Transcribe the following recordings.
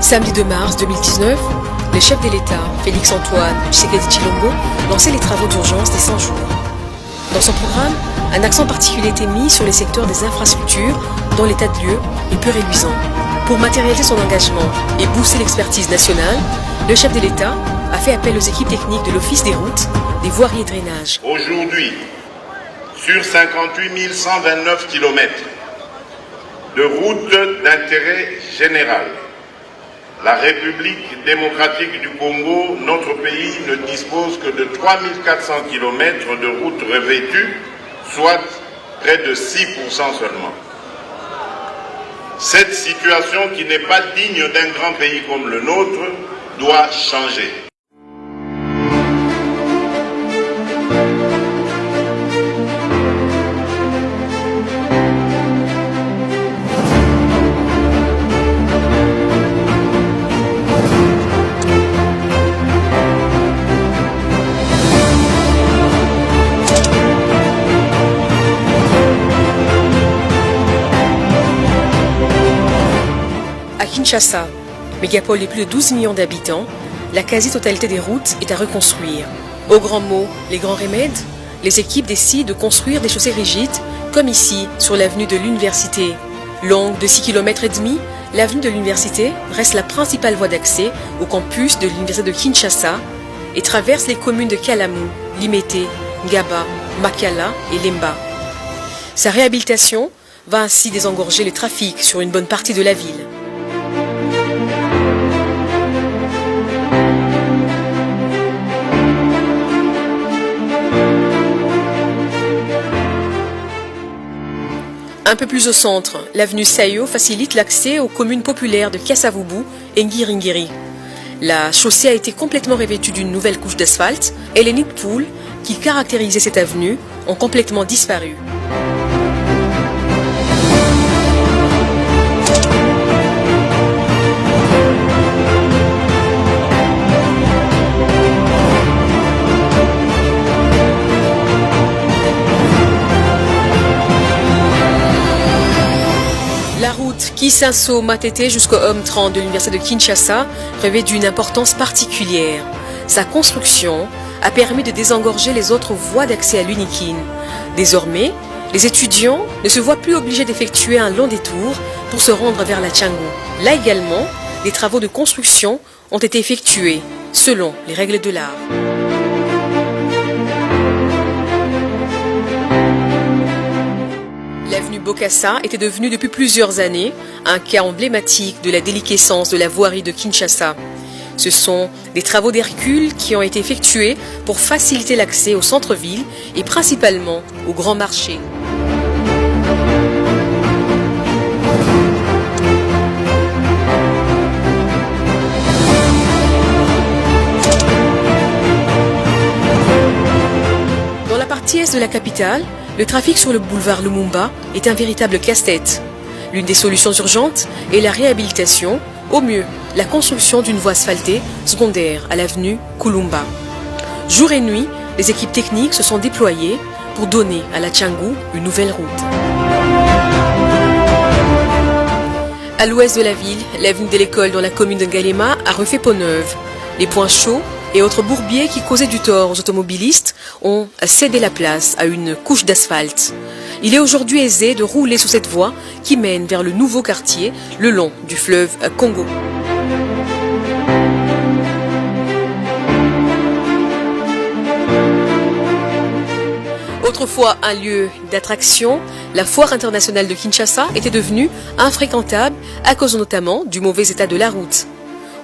Samedi 2 mars 2019, le chef de l'État, Félix-Antoine Tshisekedi Tshilombo, lançait les travaux d'urgence des 100 jours. Dans son programme, un accent particulier était mis sur les secteurs des infrastructures dont l'état de lieu est peu réluisant. Pour matérialiser son engagement et booster l'expertise nationale, le chef de l'État a fait appel aux équipes techniques de l'Office des routes, des voiries et drainages. Aujourd'hui, sur 58 129 km de routes d'intérêt général, la République démocratique du Congo, notre pays, ne dispose que de 3 400 km de routes revêtues, soit près de 6% seulement. Cette situation, qui n'est pas digne d'un grand pays comme le nôtre, doit changer. À Kinshasa, mégapole de plus de 12 millions d'habitants, la quasi-totalité des routes est à reconstruire. Aux grands mots, les grands remèdes, les équipes décident de construire des chaussées rigides, comme ici, sur l'avenue de l'Université. Longue de 6,5 km, l'avenue de l'Université reste la principale voie d'accès au campus de l'Université de Kinshasa et traverse les communes de Kalamu, Limete, Ngaba, Makala et Lemba. Sa réhabilitation va ainsi désengorger le trafic sur une bonne partie de la ville. Un peu plus au centre, l'avenue Sayo facilite l'accès aux communes populaires de Kasavubu et Ngiringiri. La chaussée a été complètement revêtue d'une nouvelle couche d'asphalte et les nids de poules qui caractérisaient cette avenue ont complètement disparu. La route Kisasso-Matete jusqu'au Homme 30 de l'Université de Kinshasa revêt d'une importance particulière. Sa construction a permis de désengorger les autres voies d'accès à l'Unikin. Désormais, les étudiants ne se voient plus obligés d'effectuer un long détour pour se rendre vers la Tchangu. Là également, des travaux de construction ont été effectués selon les règles de l'art. L'avenue Bokassa était devenue depuis plusieurs années un cas emblématique de la déliquescence de la voirie de Kinshasa. Ce sont des travaux d'Hercule qui ont été effectués pour faciliter l'accès au centre-ville et principalement au grand marché. Dans la partie est de la capitale, le trafic sur le boulevard Lumumba est un véritable casse-tête. L'une des solutions urgentes est la réhabilitation, au mieux la construction d'une voie asphaltée secondaire à l'avenue Kulumba. Jour et nuit, les équipes techniques se sont déployées pour donner à la Tchangu une nouvelle route. À l'ouest de la ville, l'avenue de l'école dans la commune de Galema a refait peau neuve. Les points chauds et autres bourbiers qui causaient du tort aux automobilistes ont cédé la place à une couche d'asphalte. Il est aujourd'hui aisé de rouler sur cette voie qui mène vers le nouveau quartier le long du fleuve Congo. Autrefois un lieu d'attraction, la foire internationale de Kinshasa était devenue infréquentable à cause notamment du mauvais état de la route.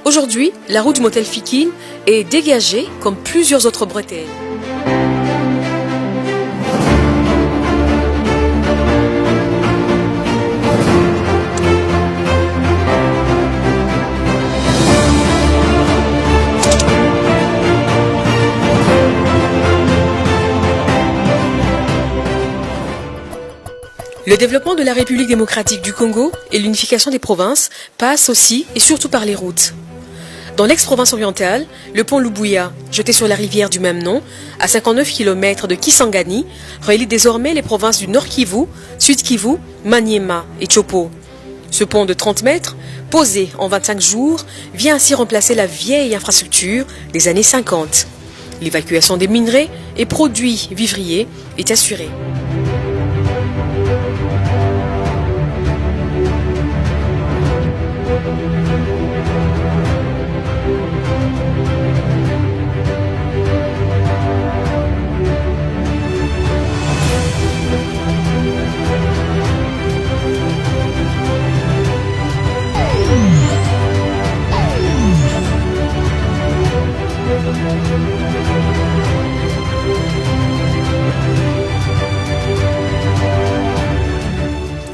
Aujourd'hui, la route du motel Fikine est dégagée comme plusieurs autres bretelles. Le développement de la République démocratique du Congo et l'unification des provinces passent aussi et surtout par les routes. Dans l'ex-province orientale, le pont Lubuya, jeté sur la rivière du même nom, à 59 km de Kisangani, relie désormais les provinces du Nord Kivu, Sud Kivu, Maniema et Chopo. Ce pont de 30 mètres, posé en 25 jours, vient ainsi remplacer la vieille infrastructure des années 50. L'évacuation des minerais et produits vivriers est assurée.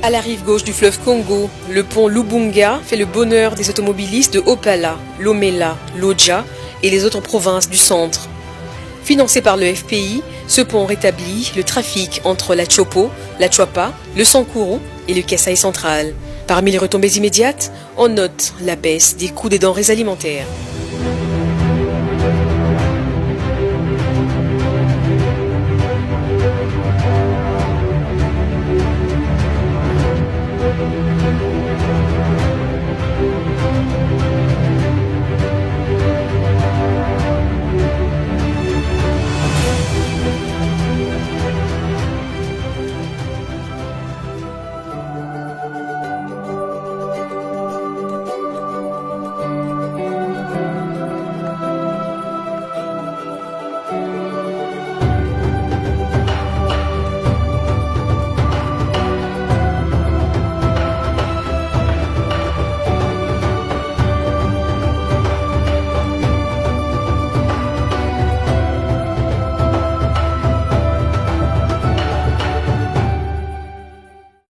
À la rive gauche du fleuve Congo, le pont Lubunga fait le bonheur des automobilistes de Opala, Lomela, Lodja et les autres provinces du centre. Financé par le FPI, ce pont rétablit le trafic entre la Chopo, la Chwapa, le Sankuru et le Kasaï central. Parmi les retombées immédiates, on note la baisse des coûts des denrées alimentaires.